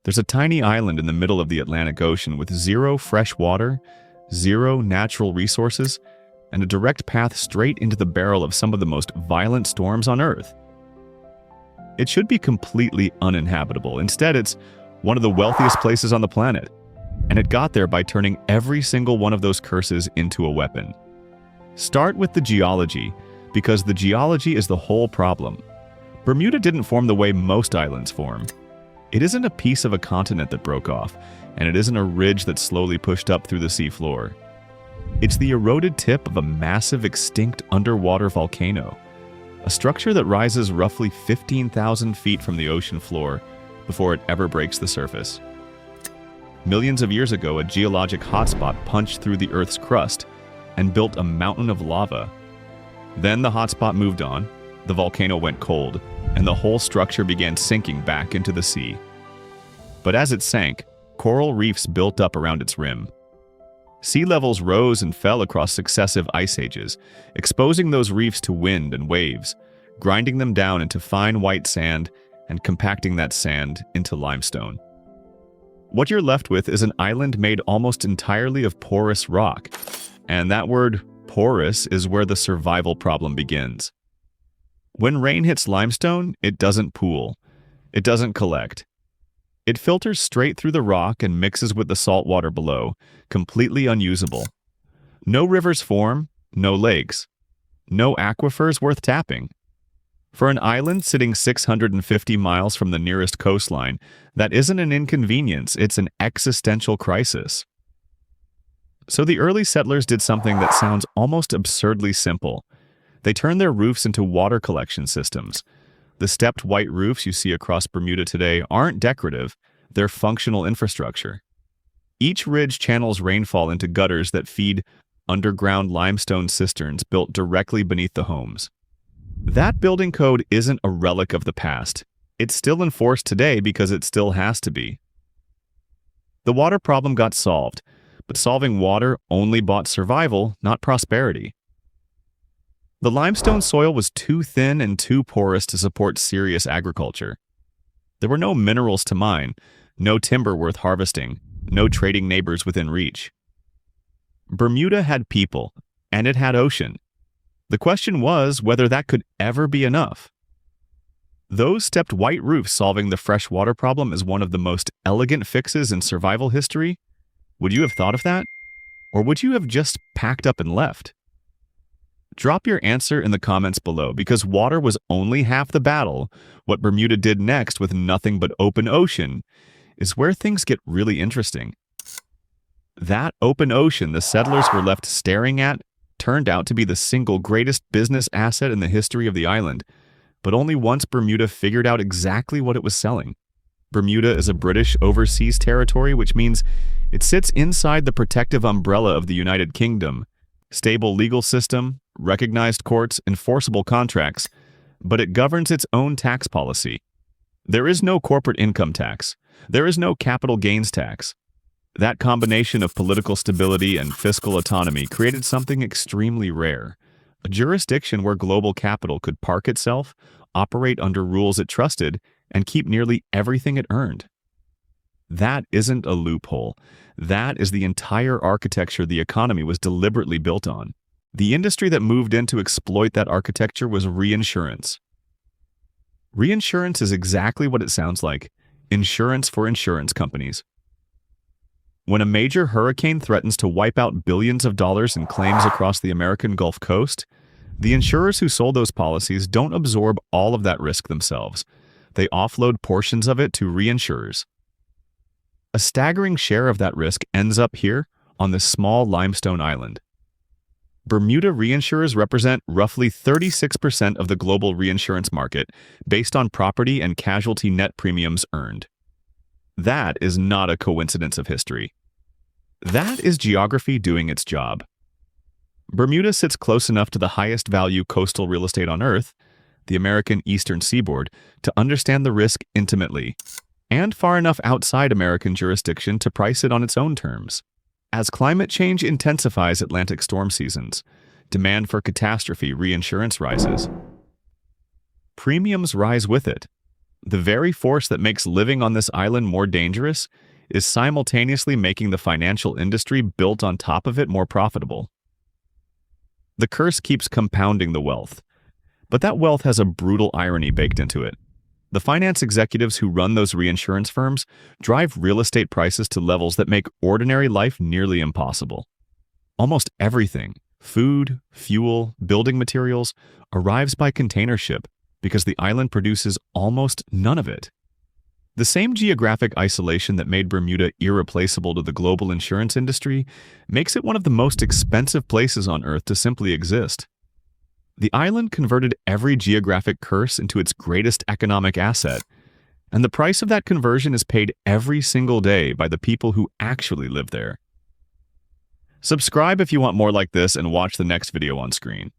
There's a tiny island in the middle of the Atlantic Ocean with zero fresh water, zero natural resources, and a direct path straight into the barrel of some of the most violent storms on Earth. It should be completely uninhabitable. Instead, it's one of the wealthiest places on the planet, and it got there by turning every single one of those curses into a weapon. Start with the geology, because the geology is the whole problem. Bermuda didn't form the way most islands form. It isn't a piece of a continent that broke off, and it isn't a ridge that slowly pushed up through the seafloor. It's the eroded tip of a massive extinct underwater volcano, a structure that rises roughly 15,000 feet from the ocean floor before it ever breaks the surface. Millions of years ago, a geologic hotspot punched through the Earth's crust and built a mountain of lava. Then the hotspot moved on, the volcano went cold, and the whole structure began sinking back into the sea. But as it sank, coral reefs built up around its rim. Sea levels rose and fell across successive ice ages, exposing those reefs to wind and waves, grinding them down into fine white sand and compacting that sand into limestone. What you're left with is an island made almost entirely of porous rock, and that word porous is where the survival problem begins. When rain hits limestone, it doesn't pool. It doesn't collect. It filters straight through the rock and mixes with the salt water below, completely unusable. No rivers form, no lakes, no aquifers worth tapping. For an island sitting 650 miles from the nearest coastline, that isn't an inconvenience, it's an existential crisis. So the early settlers did something that sounds almost absurdly simple. They turned their roofs into water collection systems. The stepped white roofs you see across Bermuda today aren't decorative, they're functional infrastructure. Each ridge channels rainfall into gutters that feed underground limestone cisterns built directly beneath the homes. That building code isn't a relic of the past. It's still enforced today because it still has to be. The water problem got solved, but solving water only bought survival, not prosperity. The limestone soil was too thin and too porous to support serious agriculture. There were no minerals to mine, no timber worth harvesting, no trading neighbors within reach. Bermuda had people, and it had ocean. The question was whether that could ever be enough. Those stepped white roofs solving the fresh water problem is one of the most elegant fixes in survival history. Would you have thought of that? Or would you have just packed up and left? Drop your answer in the comments below, because water was only half the battle. What Bermuda did next with nothing but open ocean is where things get really interesting. That open ocean the settlers were left staring at turned out to be the single greatest business asset in the history of the island, but only once Bermuda figured out exactly what it was selling. Bermuda is a British overseas territory, which means it sits inside the protective umbrella of the United Kingdom. Stable legal system, recognized courts, enforceable contracts, but it governs its own tax policy. There is no corporate income tax. There is no capital gains tax. That combination of political stability and fiscal autonomy created something extremely rare, a jurisdiction where global capital could park itself, operate under rules it trusted, and keep nearly everything it earned. That isn't a loophole. That is the entire architecture the economy was deliberately built on. The industry that moved in to exploit that architecture was reinsurance. Reinsurance is exactly what it sounds like: insurance for insurance companies. When a major hurricane threatens to wipe out billions of dollars in claims across the American Gulf Coast, the insurers who sold those policies don't absorb all of that risk themselves. They offload portions of it to reinsurers. A staggering share of that risk ends up here on this small limestone island. Bermuda reinsurers represent roughly 36% of the global reinsurance market based on property and casualty net premiums earned. That is not a coincidence of history. That is geography doing its job. Bermuda sits close enough to the highest value coastal real estate on Earth, the American Eastern Seaboard, to understand the risk intimately, and far enough outside American jurisdiction to price it on its own terms. As climate change intensifies Atlantic storm seasons, demand for catastrophe reinsurance rises. Premiums rise with it. The very force that makes living on this island more dangerous is simultaneously making the financial industry built on top of it more profitable. The curse keeps compounding the wealth, but that wealth has a brutal irony baked into it. The finance executives who run those reinsurance firms drive real estate prices to levels that make ordinary life nearly impossible. Almost everything, food, fuel, building materials, arrives by container ship because the island produces almost none of it. The same geographic isolation that made Bermuda irreplaceable to the global insurance industry makes it one of the most expensive places on Earth to simply exist. The island converted every geographic curse into its greatest economic asset, and the price of that conversion is paid every single day by the people who actually live there. Subscribe if you want more like this and watch the next video on screen.